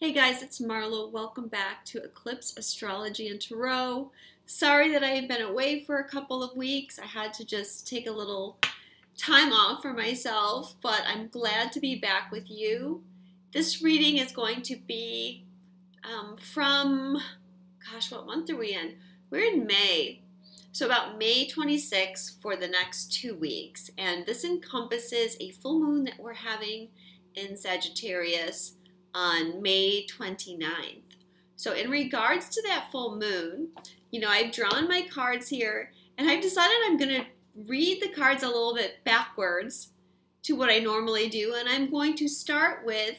Hey guys, it's Marlo. Welcome back to Eclipse Astrology and Tarot. Sorry that I have been away for a couple of weeks. I had to just take a little time off for myself, but I'm glad to be back with you. This reading is going to be what month are we in? We're in May. So about May 26th for the next 2 weeks. And this encompasses a full moon that we're having in Sagittarius on May 29th. So in regards to that full moon, I've drawn my cards here and I've decided I'm going to read the cards a little bit backwards to what I normally do. And I'm going to start with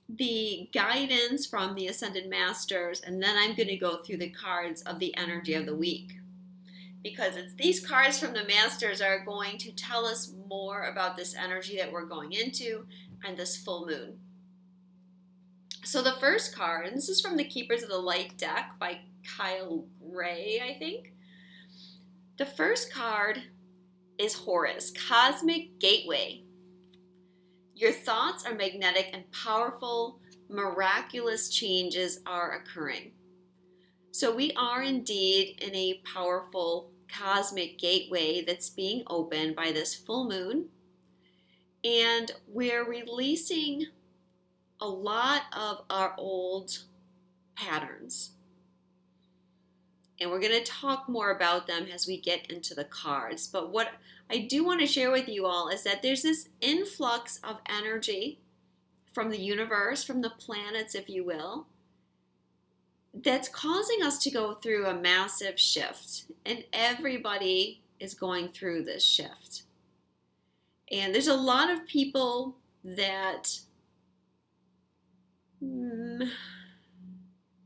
the guidance from the Ascended Masters, and then I'm going to go through the cards of the energy of the week. Because it's these cards from the Masters are going to tell us more about this energy that we're going into and this full moon. So the first card, and this is from the Keepers of the Light deck by Kyle Gray, I think. The first card is Horus, Cosmic Gateway. Your thoughts are magnetic and powerful. Miraculous changes are occurring. So we are indeed in a powerful cosmic gateway that's being opened by this full moon. And we're releasing a lot of our old patterns. And we're going to talk more about them as we get into the cards. But what I do want to share with you all is that there's this influx of energy from the universe, from the planets, if you will, that's causing us to go through a massive shift. And everybody is going through this shift. And there's a lot of people that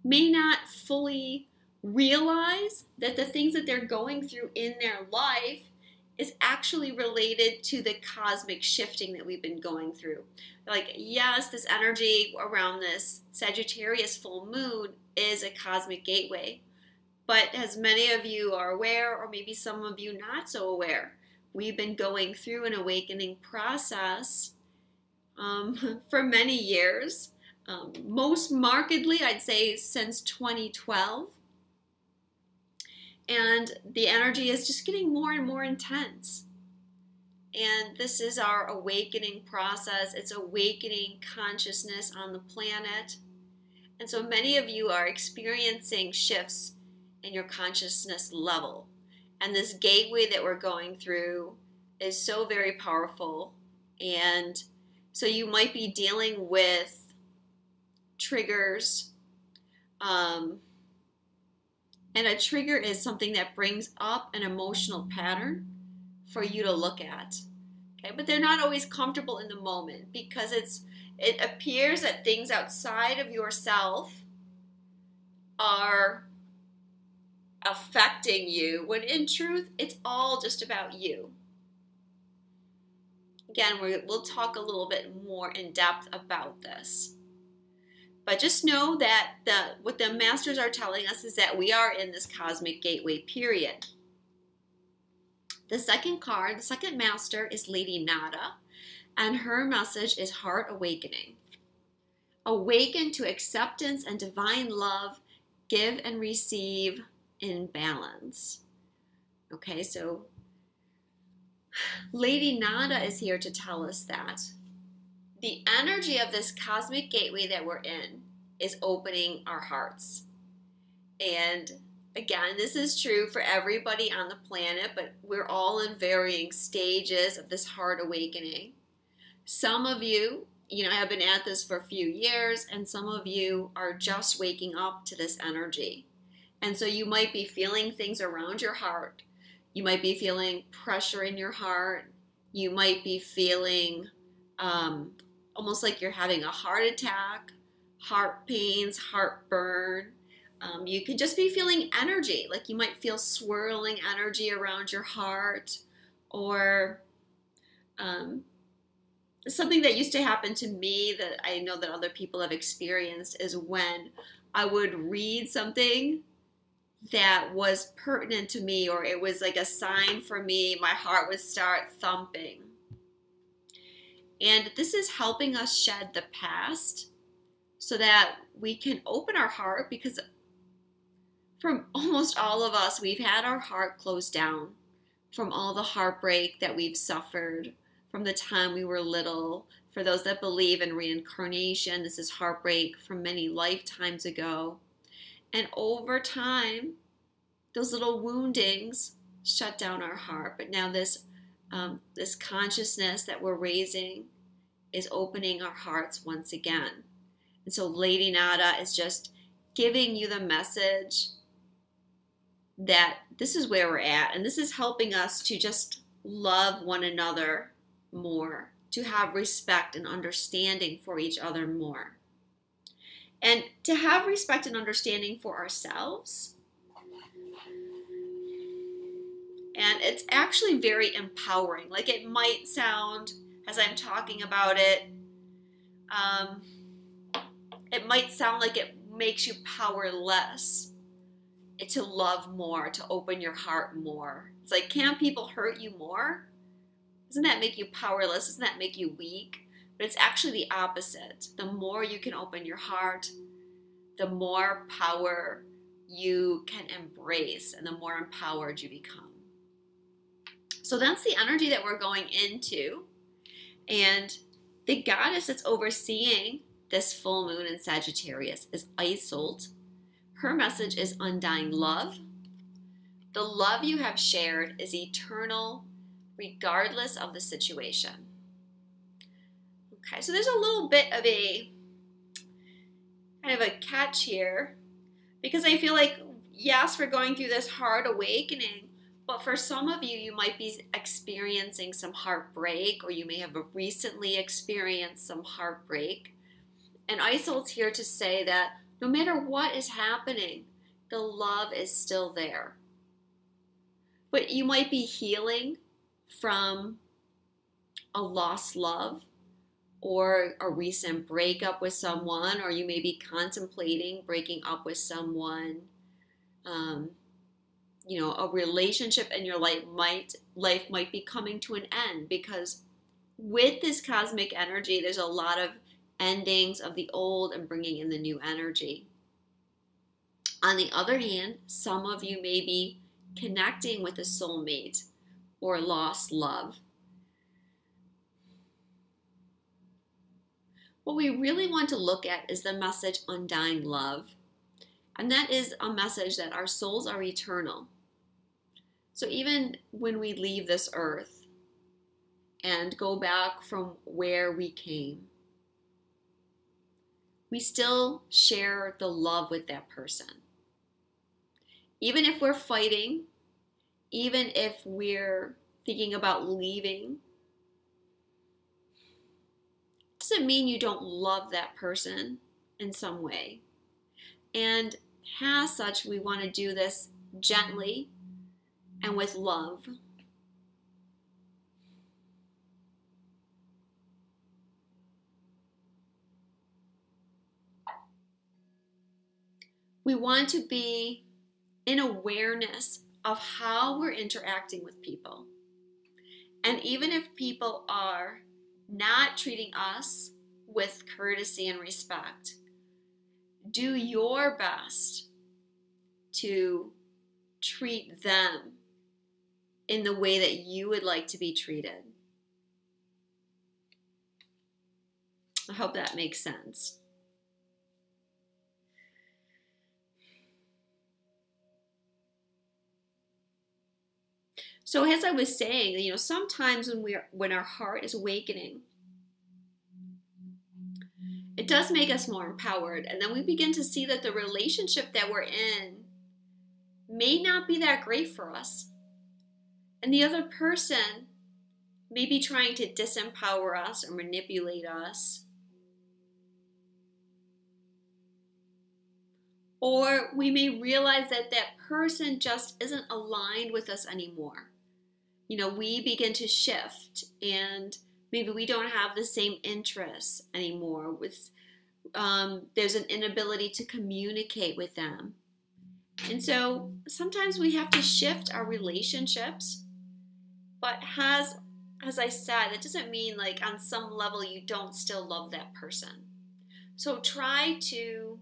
may not fully realize that the things that they're going through in their life is actually related to the cosmic shifting that we've been going through. Like, yes, this energy around this Sagittarius full moon is a cosmic gateway. But as many of you are aware, or maybe some of you not so aware, we've been going through an awakening process for many years. Most markedly, I'd say since 2012. And the energy is just getting more and more intense. And this is our awakening process. It's awakening consciousness on the planet. And so many of you are experiencing shifts in your consciousness level. And this gateway that we're going through is so very powerful. And so you might be dealing with triggers. And a trigger is something that brings up an emotional pattern for you to look at. Okay, but they're not always comfortable in the moment because it appears that things outside of yourself are affecting you, when in truth, it's all just about you. Again, we'll talk a little bit more in depth about this. But just know that what the Masters are telling us is that we are in this cosmic gateway period. The second card, the second Master, is Lady Nada, and her message is Heart Awakening. Awaken to acceptance and divine love, give and receive in balance. Okay, so Lady Nada is here to tell us that the energy of this cosmic gateway that we're in is opening our hearts. And again, this is true for everybody on the planet, but we're all in varying stages of this heart awakening. Some of you, have been at this for a few years, and some of you are just waking up to this energy. And so you might be feeling things around your heart. You might be feeling pressure in your heart. You might be feeling almost like you're having a heart attack, heart pains, heartburn. You could just be feeling energy, like you might feel swirling energy around your heart, or something that used to happen to me that I know that other people have experienced is when I would read something that was pertinent to me, or it was like a sign for me, my heart would start thumping. And this is helping us shed the past so that we can open our heart, because from almost all of us, we've had our heart closed down from all the heartbreak that we've suffered from the time we were little. For those that believe in reincarnation, this is heartbreak from many lifetimes ago. And over time, those little woundings shut down our heart. But now this consciousness that we're raising is opening our hearts once again. And so Lady Nada is just giving you the message that this is where we're at, and this is helping us to just love one another more, to have respect and understanding for each other more, and to have respect and understanding for ourselves. And it's actually very empowering. Like, it might sound, as I'm talking about it, it might sound like it makes you powerless to love more, to open your heart more. It's like, can't people hurt you more? Doesn't that make you powerless? Doesn't that make you weak? But it's actually the opposite. The more you can open your heart, the more power you can embrace and the more empowered you become. So that's the energy that we're going into. And the goddess that's overseeing this full moon in Sagittarius is Isolde. Her message is undying love. The love you have shared is eternal, regardless of the situation. Okay, so there's a little bit of a kind of a catch here, because I feel like, yes, we're going through this hard awakening, but for some of you, you might be experiencing some heartbreak, or you may have recently experienced some heartbreak. And Isolde's here to say that no matter what is happening, the love is still there. But you might be healing from a lost love, or a recent breakup with someone, or you may be contemplating breaking up with someone. A relationship in your life might be coming to an end, because with this cosmic energy, there's a lot of endings of the old and bringing in the new energy. On the other hand, some of you may be connecting with a soulmate or lost love. What we really want to look at is the message undying love. And that is a message that our souls are eternal. So even when we leave this earth and go back from where we came, we still share the love with that person. Even if we're fighting, even if we're thinking about leaving, doesn't mean you don't love that person in some way. And as such, we want to do this gently and with love. We want to be in awareness of how we're interacting with people. And even if people are not treating us with courtesy and respect, do your best to treat them in the way that you would like to be treated. I hope that makes sense. So as I was saying, sometimes when our heart is awakening, it does make us more empowered. And then we begin to see that the relationship that we're in may not be that great for us. And the other person may be trying to disempower us or manipulate us. Or we may realize that that person just isn't aligned with us anymore. We begin to shift, and maybe we don't have the same interests anymore. There's an inability to communicate with them. And so sometimes we have to shift our relationships. But as I said, it doesn't mean like on some level you don't still love that person. So try to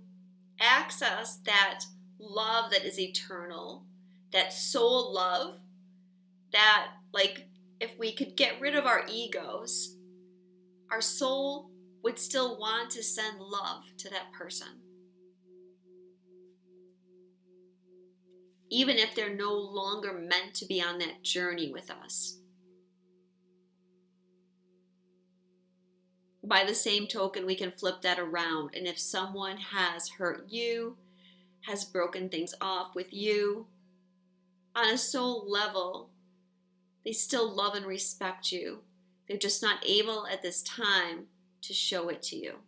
access that love that is eternal, that soul love, that, like, if we could get rid of our egos, our soul would still want to send love to that person, even if they're no longer meant to be on that journey with us. By the same token, we can flip that around. And if someone has hurt you, has broken things off with you, on a soul level, they still love and respect you. They're just not able at this time to show it to you.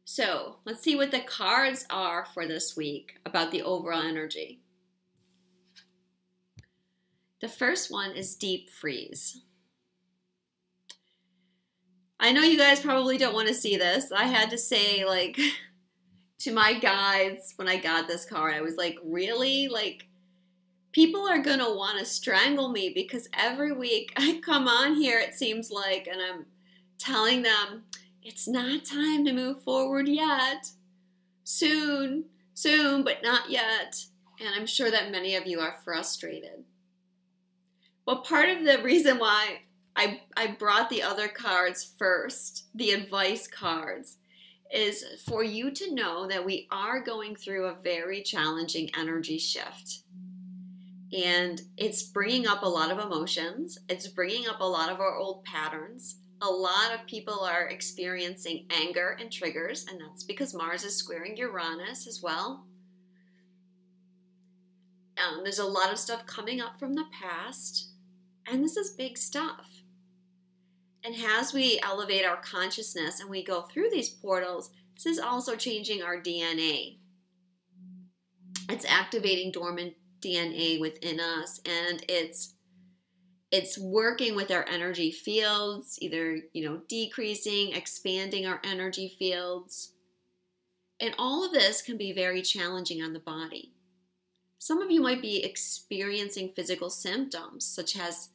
So let's see what the cards are for this week about the overall energy. The first one is deep freeze. I know you guys probably don't want to see this. I had to say, like, to my guides when I got this card, I was like, really? Like, people are going to want to strangle me because every week I come on here, it seems like, and I'm telling them, it's not time to move forward yet. Soon, but not yet. And I'm sure that many of you are frustrated. Well, part of the reason why I brought the other cards first, the advice cards, is for you to know that we are going through a very challenging energy shift. And it's bringing up a lot of emotions. It's bringing up a lot of our old patterns. A lot of people are experiencing anger and triggers, and that's because Mars is squaring Uranus as well. There's a lot of stuff coming up from the past. And this is big stuff. And as we elevate our consciousness and we go through these portals, this is also changing our DNA. It's activating dormant DNA within us, and it's working with our energy fields, either, decreasing, expanding our energy fields. And all of this can be very challenging on the body. Some of you might be experiencing physical symptoms such as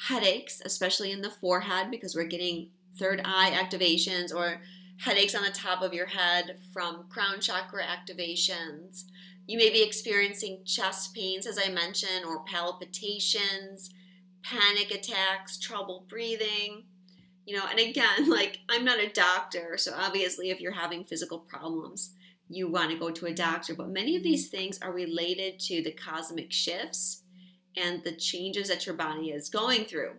headaches, especially in the forehead because we're getting third eye activations, or headaches on the top of your head from crown chakra activations. You may be experiencing chest pains, as I mentioned, or palpitations, panic attacks, trouble breathing. And again, like, I'm not a doctor, so obviously if you're having physical problems, you want to go to a doctor. But many of these things are related to the cosmic shifts and the changes that your body is going through.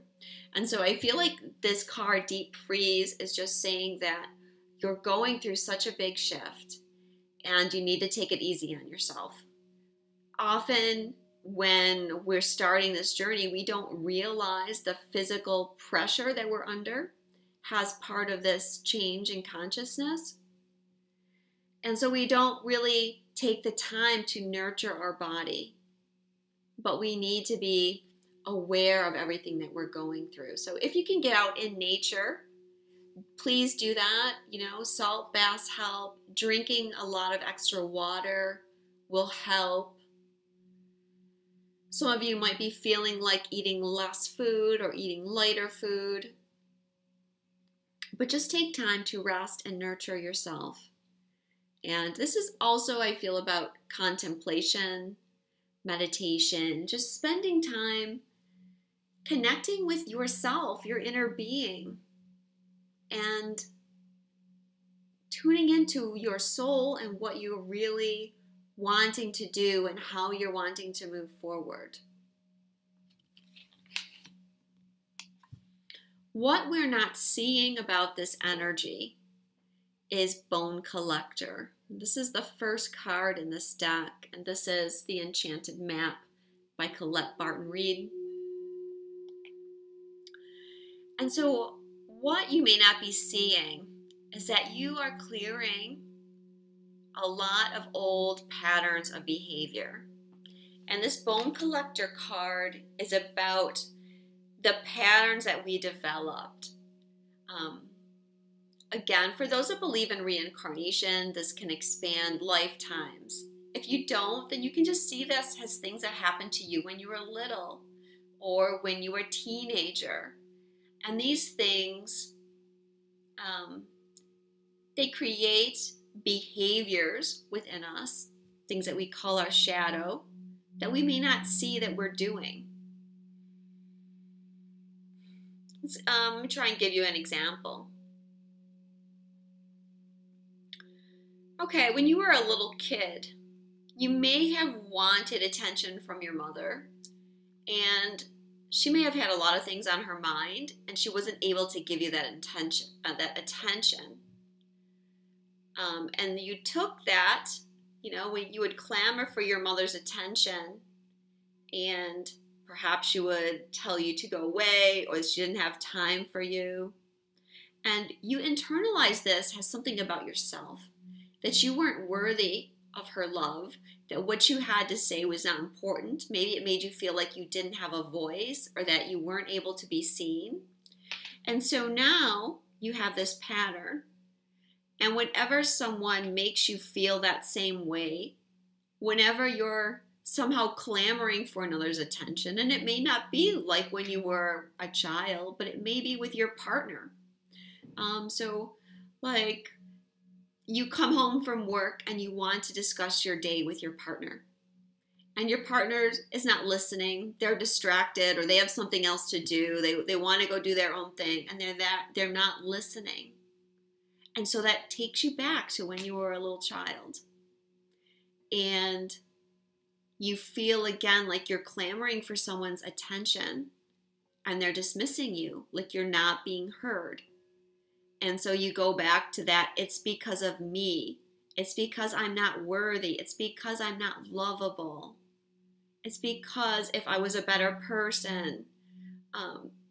And so I feel like this card, Deep Freeze, is just saying that you're going through such a big shift and you need to take it easy on yourself. Often when we're starting this journey, we don't realize the physical pressure that we're under as part of this change in consciousness. And so we don't really take the time to nurture our body. But we need to be aware of everything that we're going through. So if you can get out in nature, please do that. Salt baths help. Drinking a lot of extra water will help. Some of you might be feeling like eating less food or eating lighter food. But just take time to rest and nurture yourself. And this is also, I feel, about contemplation, meditation, just spending time connecting with yourself, your inner being, and tuning into your soul and what you're really wanting to do and how you're wanting to move forward. What we're not seeing about this energy is Bone Collector. This is the first card in this deck, and this is The Enchanted Map by Colette Barton Reed. And so what you may not be seeing is that you are clearing a lot of old patterns of behavior. And this Bone Collector card is about the patterns that we developed. Again, for those that believe in reincarnation, this can expand lifetimes. If you don't, then you can just see this as things that happened to you when you were little or when you were a teenager. And these things they create behaviors within us, things that we call our shadow, that we may not see that we're doing. Let me try and give you an example. Okay, when you were a little kid, you may have wanted attention from your mother, and she may have had a lot of things on her mind, and she wasn't able to give you that attention. And you took that, when you would clamor for your mother's attention, and perhaps she would tell you to go away, or she didn't have time for you. And you internalize this as something about yourself, that you weren't worthy of her love, that what you had to say was not important. Maybe it made you feel like you didn't have a voice, or that you weren't able to be seen. And so now you have this pattern. And whenever someone makes you feel that same way, whenever you're somehow clamoring for another's attention, and it may not be like when you were a child, but it may be with your partner. So like you come home from work and you want to discuss your day with your partner, and your partner is not listening. They're distracted, or they have something else to do. They want to go do their own thing, and they're not listening. And so that takes you back to when you were a little child. And you feel again like you're clamoring for someone's attention, and they're dismissing you, like you're not being heard. And so you go back to that, it's because of me. It's because I'm not worthy. It's because I'm not lovable. It's because if I was a better person,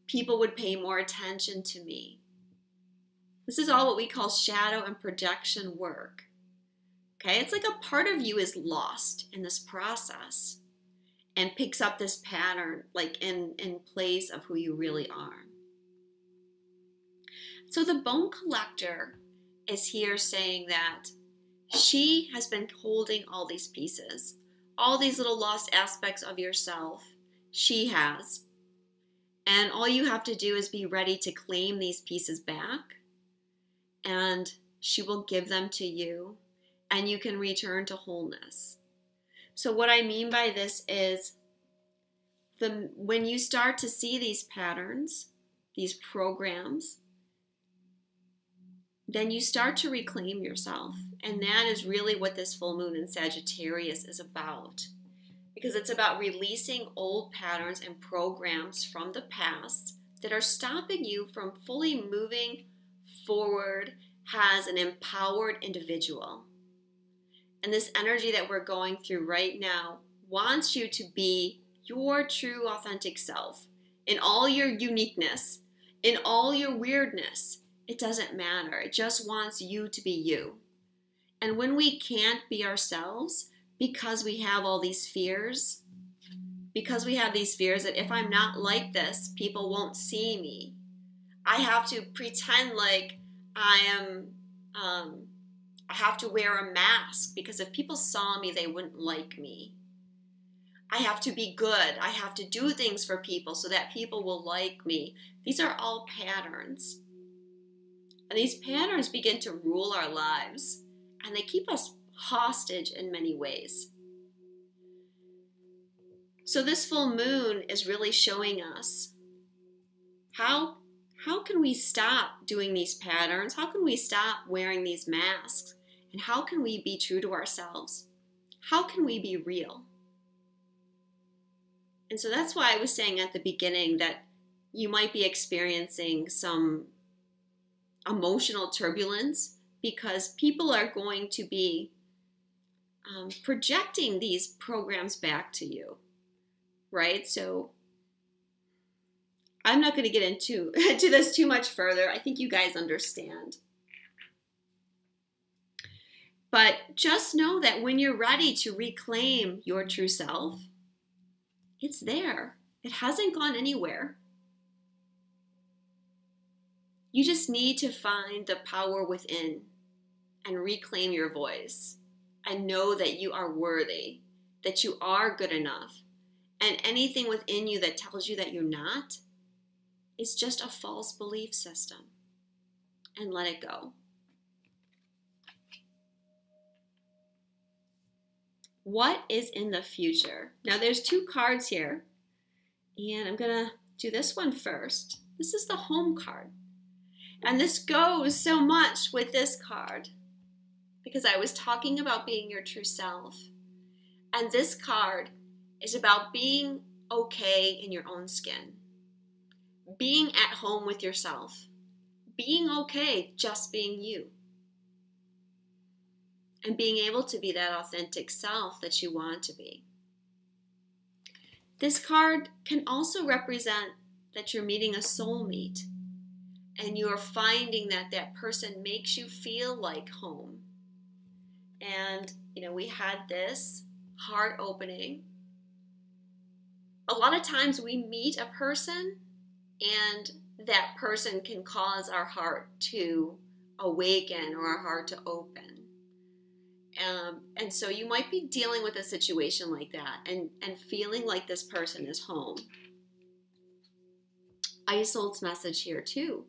people would pay more attention to me. This is all what we call shadow and projection work. Okay, it's like a part of you is lost in this process and picks up this pattern like in place of who you really are. So the bone collector is here saying that she has been holding all these pieces, all these little lost aspects of yourself. She has. And all you have to do is be ready to claim these pieces back, and she will give them to you, and you can return to wholeness. So what I mean by this is when you start to see these patterns, these programs, then you start to reclaim yourself. And that is really what this full moon in Sagittarius is about. Because it's about releasing old patterns and programs from the past that are stopping you from fully moving forward as an empowered individual. And this energy that we're going through right now wants you to be your true authentic self in all your uniqueness, in all your weirdness. It doesn't matter. It just wants you to be you. And when we can't be ourselves because we have all these fears, that if I'm not like this, people won't see me. I have to pretend like I have to wear a mask because if people saw me, they wouldn't like me. I have to be good. I have to do things for people so that people will like me. These are all patterns. And these patterns begin to rule our lives, and they keep us hostage in many ways. So this full moon is really showing us how can we stop doing these patterns? How can we stop wearing these masks? And how can we be true to ourselves? How can we be real? And so that's why I was saying at the beginning that you might be experiencing some emotional turbulence because people are going to be projecting these programs back to you, right? So I'm not going to get into this too much further. I think you guys understand. But just know that when you're ready to reclaim your true self, it's there. It hasn't gone anywhere. You just need to find the power within and reclaim your voice and know that you are worthy, that you are good enough. And anything within you that tells you that you're not is just a false belief system. and let it go. What is in the future? Now there's two cards here, and I'm gonna do this one first. This is the home card. And this goes so much with this card because I was talking about being your true self. And this card is about being okay in your own skin, being at home with yourself, being okay just being you, and being able to be that authentic self that you want to be. This card can also represent that you're meeting a soulmate and you're finding that that person makes you feel like home. And, we had this heart opening. A lot of times we meet a person and that person can cause our heart to awaken or our heart to open. And so you might be dealing with a situation like that and feeling like this person is home. Isolde's message here too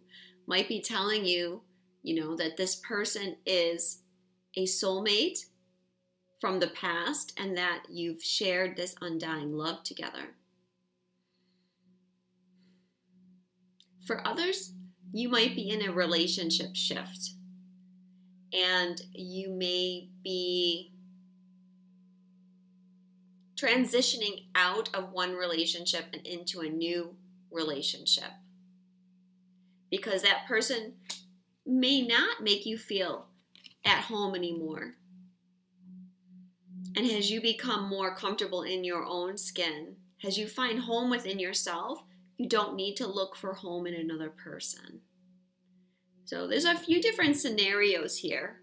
might be telling you, that this person is a soulmate from the past and that you've shared this undying love together. For others, you might be in a relationship shift. And you may be transitioning out of one relationship and into a new relationship. Because that person may not make you feel at home anymore. And as you become more comfortable in your own skin, as you find home within yourself, you don't need to look for home in another person. So there's a few different scenarios here.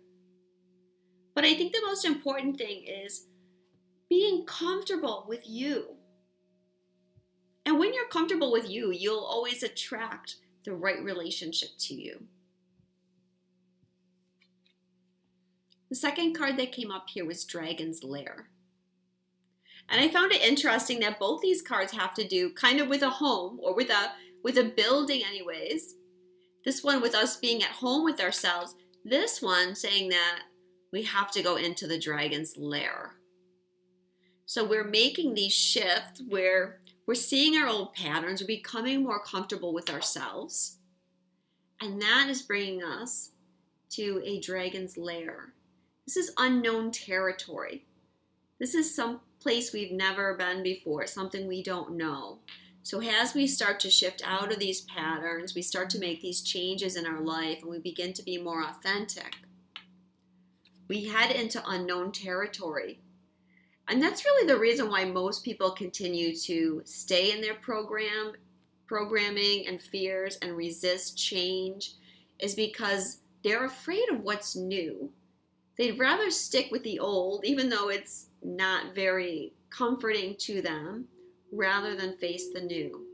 But I think the most important thing is being comfortable with you. And when you're comfortable with you, you'll always attract the right relationship to you. The second card that came up here was Dragon's Lair. And I found it interesting that both these cards have to do kind of with a home or with a building anyways. This one with us being at home with ourselves. This one saying that we have to go into the dragon's lair. So we're making these shifts where we're seeing our old patterns. We're becoming more comfortable with ourselves. And that is bringing us to a dragon's lair. This is unknown territory. This is some place we've never been before, something we don't know. So as we start to shift out of these patterns, we start to make these changes in our life and we begin to be more authentic. We head into unknown territory. And that's really the reason why most people continue to stay in their programming and fears and resist change, is because they're afraid of what's new. They'd rather stick with the old, even though it's not very comforting to them, rather than face the new.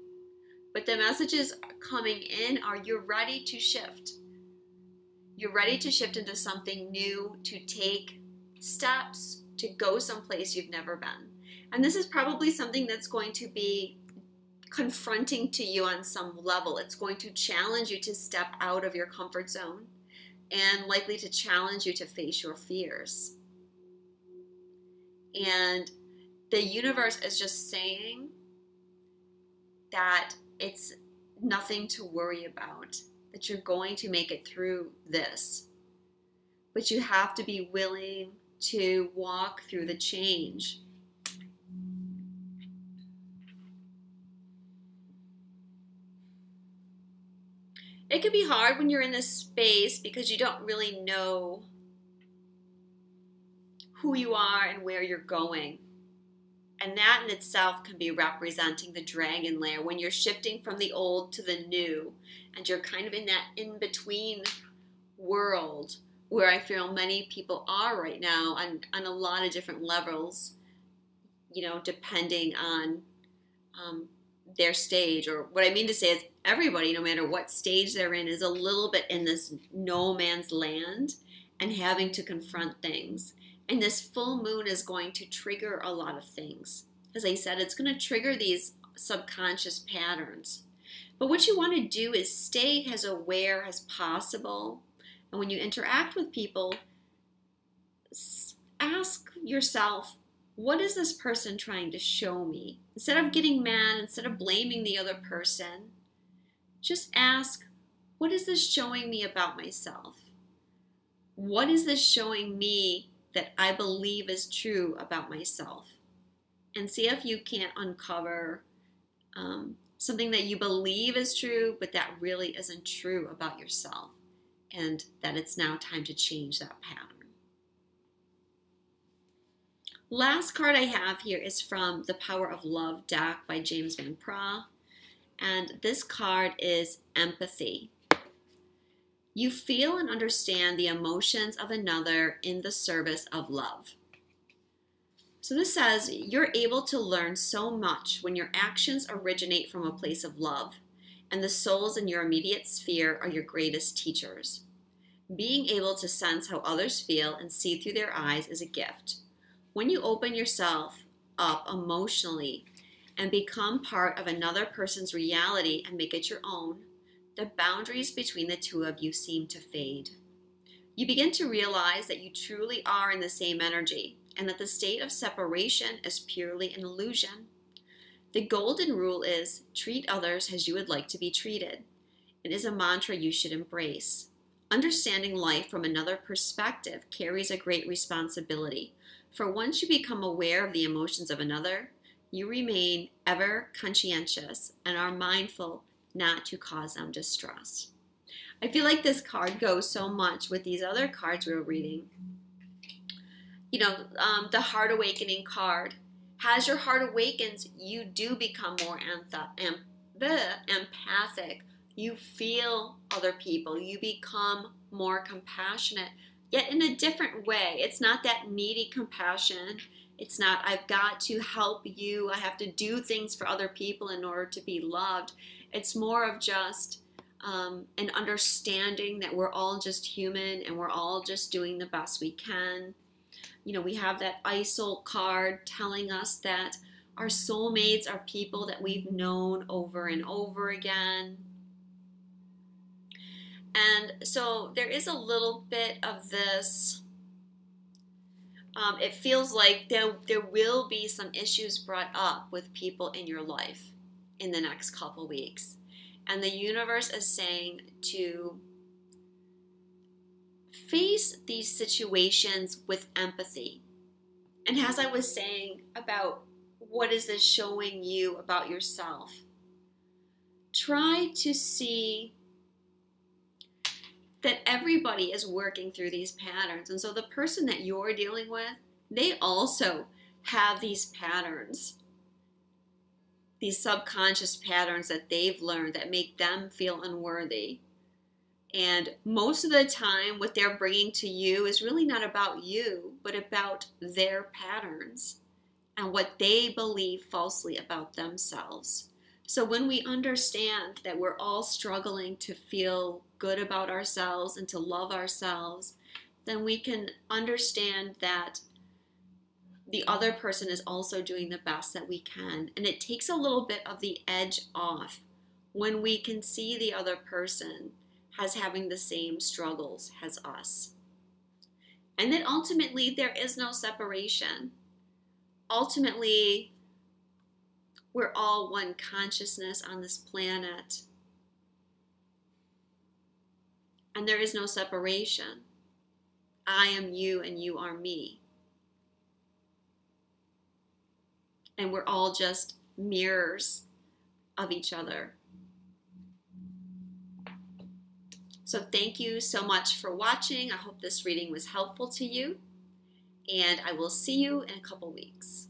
But the messages coming in are you're ready to shift. You're ready to shift into something new, to take steps, to go someplace you've never been. And this is probably something that's going to be confronting to you on some level. It's going to challenge you to step out of your comfort zone and likely to challenge you to face your fears. And the universe is just saying that it's nothing to worry about, that you're going to make it through this. But you have to be willing to walk through the change. It can be hard when you're in this space because you don't really know who you are and where you're going. And that in itself can be representing the dragon lair, when you're shifting from the old to the new, and you're kind of in that in-between world where I feel many people are right now on a lot of different levels, depending on their stage. Or what I mean to say is everybody, no matter what stage they're in, is a little bit in this no man's land and having to confront things. And this full moon is going to trigger a lot of things. As I said, it's going to trigger these subconscious patterns But what you want to do is stay as aware as possible. And when you interact with people, ask yourself, what is this person trying to show me? Instead of getting mad, instead of blaming the other person, just ask, what is this showing me about myself? What is this showing me that I believe is true about myself? And see if you can't uncover something that you believe is true, but that really isn't true about yourself, and that it's now time to change that pattern. Last card I have here is from the Power of Love deck by James Van Praagh, and this card is empathy. You feel and understand the emotions of another in the service of love. So this says you're able to learn so much when your actions originate from a place of love, and the souls in your immediate sphere are your greatest teachers. Being able to sense how others feel and see through their eyes is a gift. When you open yourself up emotionally and become part of another person's reality and make it your own, the boundaries between the two of you seem to fade. You begin to realize that you truly are in the same energy, and that the state of separation is purely an illusion. The golden rule is, treat others as you would like to be treated. It is a mantra you should embrace. Understanding life from another perspective carries a great responsibility, for once you become aware of the emotions of another, you remain ever conscientious and are mindful not to cause them distress. I feel like this card goes so much with these other cards we were reading. The Heart Awakening card. As your heart awakens, you do become more empathic. You feel other people. You become more compassionate, yet in a different way. It's not that needy compassion. It's not, I've got to help you. I have to do things for other people in order to be loved. It's more of just an understanding that we're all just human and we're all just doing the best we can. We have that ISOL card telling us that our soulmates are people that we've known over and over again. And so there is a little bit of this. It feels like there will be some issues brought up with people in your life in the next couple weeks. And the universe is saying to face these situations with empathy. And as I was saying about what is this showing you about yourself, try to see that everybody is working through these patterns. And so the person that you're dealing with, they also have these patterns, these subconscious patterns that they've learned that make them feel unworthy. And most of the time, what they're bringing to you is really not about you, but about their patterns and what they believe falsely about themselves. So when we understand that we're all struggling to feel good about ourselves and to love ourselves, then we can understand that the other person is also doing the best that we can. And it takes a little bit of the edge off when we can see the other person as having the same struggles as us. And then ultimately, there is no separation. Ultimately, we're all one consciousness on this planet. And there is no separation. I am you and you are me. And we're all just mirrors of each other. So thank you so much for watching. I hope this reading was helpful to you. And I will see you in a couple weeks.